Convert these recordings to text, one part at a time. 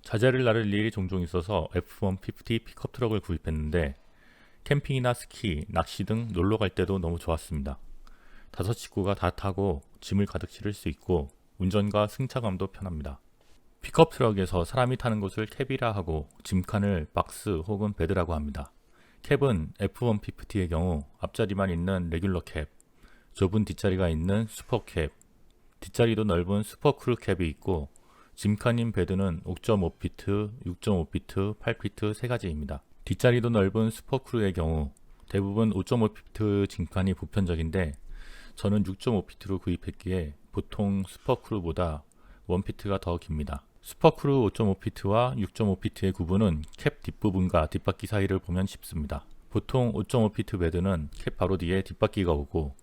자재를 나를 일이 종종 있어서 F-150 픽업 트럭을 구입했는데 캠핑이나 스키, 낚시 등 놀러 갈 때도 너무 좋았습니다. 5식구가 다 타고 짐을 가득 실을 수 있고 운전과 승차감도 편합니다. 픽업 트럭에서 사람이 타는 곳을 캡이라 하고 짐칸을 박스 혹은 베드라고 합니다. 캡은 F-150의 경우 앞자리만 있는 레귤러 캡, 좁은 뒷자리가 있는 슈퍼 캡, 뒷자리도 넓은 슈퍼 크루 캡이 있고 짐칸인 베드는 5.5피트, 6.5피트, 8피트 세 가지입니다. 뒷자리도 넓은 슈퍼 크루의 경우 대부분 5.5피트 짐칸이 보편적인데 저는 6.5피트로 구입했기에 보통 슈퍼 크루보다 1피트가 더 깁니다. 슈퍼 크루 5.5피트와 6.5피트의 구분은 캡 뒷부분과 뒷바퀴 사이를 보면 쉽습니다. 보통 5.5피트 베드는 캡 바로 뒤에 뒷바퀴가 오고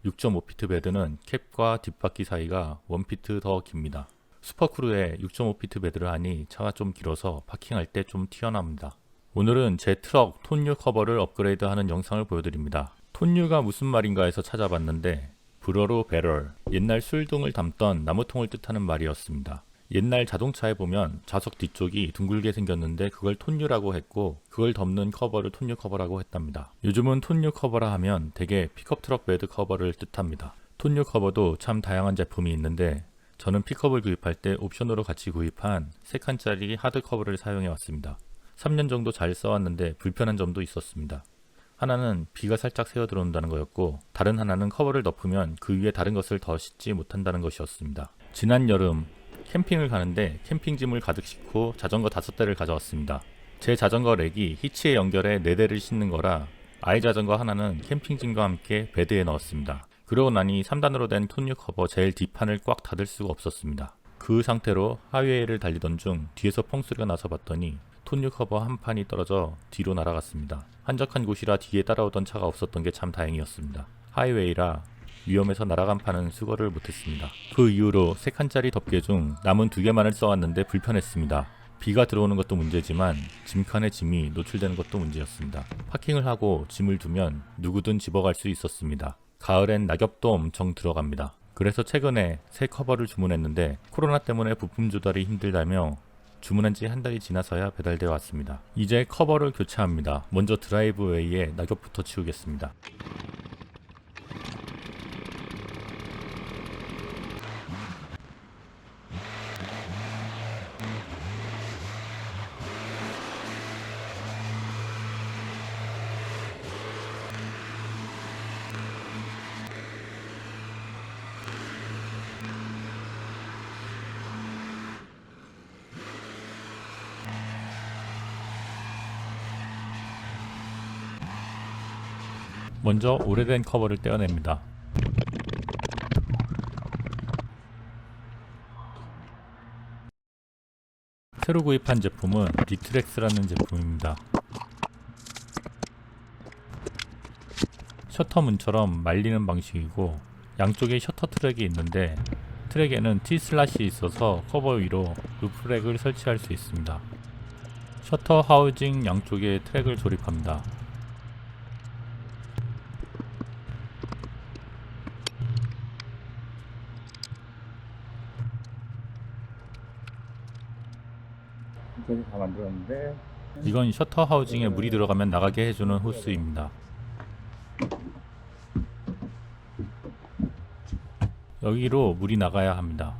6.5피트 베드는 캡과 뒷바퀴 사이가 1피트 더 깁니다. 슈퍼크루에 6.5피트 베드를 하니 차가 좀 길어서 파킹할 때 좀 튀어나옵니다. 오늘은 제 트럭 톤유 커버를 업그레이드하는 영상을 보여드립니다. 톤유가 무슨 말인가 해서 찾아봤는데 불어로 배럴, 옛날 술 등을 담던 나무통을 뜻하는 말이었습니다. 옛날 자동차에 보면 좌석 뒤쪽이 둥글게 생겼는데 그걸 톤유라고 했고 그걸 덮는 커버를 톤유 커버라고 했답니다. 요즘은 톤유 커버라 하면 대개 픽업 트럭 베드 커버를 뜻합니다. 톤유 커버도 참 다양한 제품이 있는데 저는 픽업을 구입할 때 옵션으로 같이 구입한 3칸짜리 하드 커버를 사용해 왔습니다. 3년 정도 잘 써왔는데 불편한 점도 있었습니다. 하나는 비가 살짝 새어 들어온다는 거였고 다른 하나는 커버를 덮으면 그 위에 다른 것을 더 싣지 못한다는 것이었습니다. 지난 여름 캠핑을 가는데 캠핑짐을 가득 싣고 자전거 5대를 가져왔습니다. 제 자전거 렉이 히치에 연결해 4대를 싣는 거라 아이 자전거 하나는 캠핑짐과 함께 베드에 넣었습니다. 그러고 나니 3단으로 된 톤유 커버 제일 뒷판을 꽉 닫을 수가 없었습니다. 그 상태로 하이웨이를 달리던 중 뒤에서 펑소리가 나서 봤더니 톤유 커버 한 판이 떨어져 뒤로 날아갔습니다. 한적한 곳이라 뒤에 따라오던 차가 없었던 게 참 다행이었습니다. 하이웨이라 위험해서 날아간 판은 수거를 못했습니다. 그 이후로 3칸짜리 덮개 중 남은 2개만을 써왔는데 불편했습니다. 비가 들어오는 것도 문제지만 짐칸에 짐이 노출되는 것도 문제였습니다. 파킹을 하고 짐을 두면 누구든 집어갈 수 있었습니다. 가을엔 낙엽도 엄청 들어갑니다. 그래서 최근에 새 커버를 주문했는데 코로나 때문에 부품 조달이 힘들다며 주문한 지 한 달이 지나서야 배달되어 왔습니다. 이제 커버를 교체합니다. 먼저 드라이브웨이에 낙엽부터 치우겠습니다. 먼저 오래된 커버를 떼어냅니다. 새로 구입한 제품은 리트렉스라는 제품입니다. 셔터 문처럼 말리는 방식이고 양쪽에 셔터 트랙이 있는데 트랙에는 T 슬롯이 있어서 커버 위로 루프렉을 설치할 수 있습니다. 셔터 하우징 양쪽에 트랙을 조립합니다. 여기 다 만들었는데 이건 셔터 하우징에 물이 들어가면 나가게 해주는 호스입니다. 여기로 물이 나가야 합니다.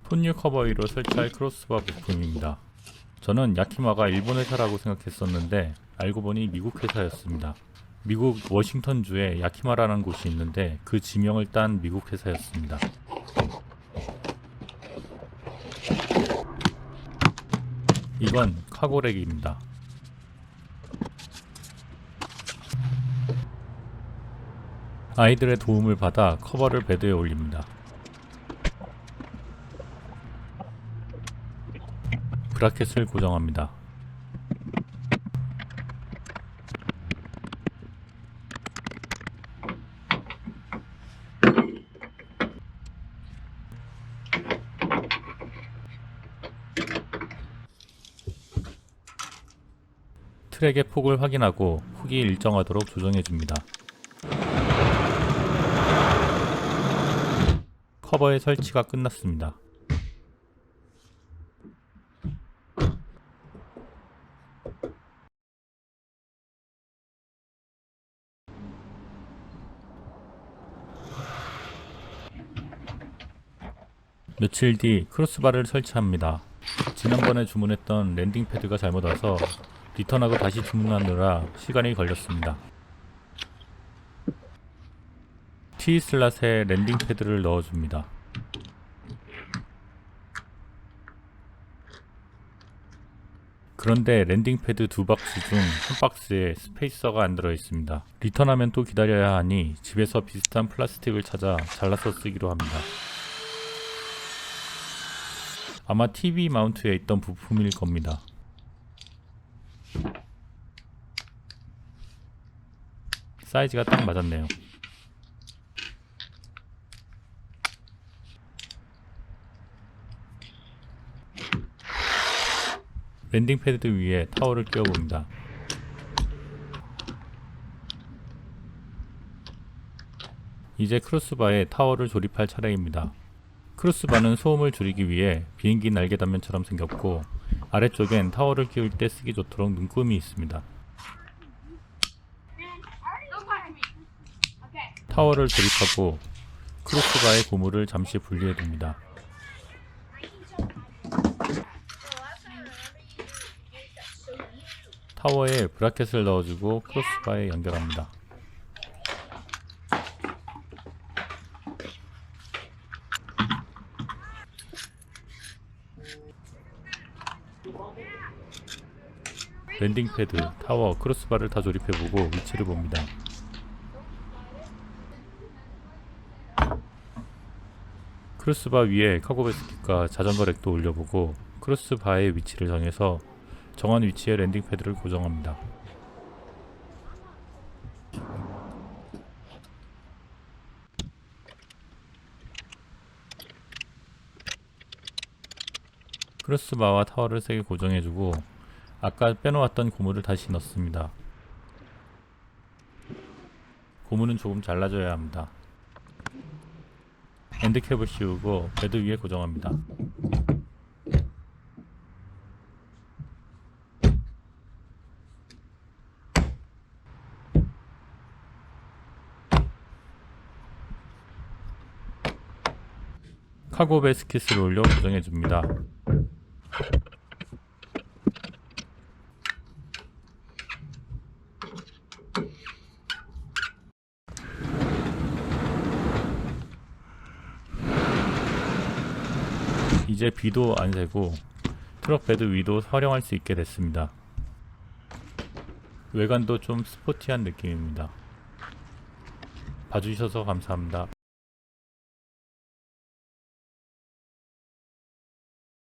톤유 커버 위로 설치할 크로스바 부품입니다. 저는 야키마가 일본 회사라고 생각했었는데 알고 보니 미국 회사였습니다. 미국 워싱턴주에 야키마라는 곳이 있는데 그 지명을 딴 미국 회사였습니다. 이건 카고렉입니다. 아이들의 도움을 받아 커버를 베드에 올립니다. 브라켓을 고정합니다. 트랙의 폭을 확인하고 폭이 일정하도록 조정해줍니다. 커버의 설치가 끝났습니다. 며칠 뒤 크로스바를 설치합니다. 지난번에 주문했던 랜딩 패드가 잘못 와서 리턴하고 다시 주문하느라 시간이 걸렸습니다. T슬롯에 랜딩 패드를 넣어줍니다. 그런데 랜딩 패드 2박스 중 한 박스에 스페이서가 안 들어있습니다. 리턴하면 또 기다려야 하니 집에서 비슷한 플라스틱을 찾아 잘라서 쓰기로 합니다. 아마 TV 마운트에 있던 부품일 겁니다. 사이즈가 딱 맞았네요. 랜딩 패드 위에 타워를 끼워봅니다. 이제 크로스바에 타워를 조립할 차례입니다. 크로스바는 소음을 줄이기 위해 비행기 날개 단면처럼 생겼고 아래쪽엔 타워를 끼울 때 쓰기 좋도록 눈금이 있습니다. 타워를 조립하고 크로스바의 고무를 잠시 분리해둡니다. 타워에 브라켓을 넣어주고 크로스바에 연결합니다. 랜딩 패드, 타워, 크로스바를 다 조립해보고 위치를 봅니다. 크로스바 위에 카고 베스킷과 자전거 렉도 올려보고 크로스바의 위치를 정해서 정한 위치에 랜딩 패드를 고정합니다. 크로스바와 타워를 세게 고정해주고 아까 빼놓았던 고무를 다시 넣습니다. 고무는 조금 잘라줘야 합니다. 엔드캡을 씌우고 베드 위에 고정합니다. 카고 베스킷을 올려 고정해줍니다. 이제 비도 안 새고 트럭 베드 위도 활용할 수 있게 됐습니다. 외관도 좀 스포티한 느낌입니다. 봐주셔서 감사합니다.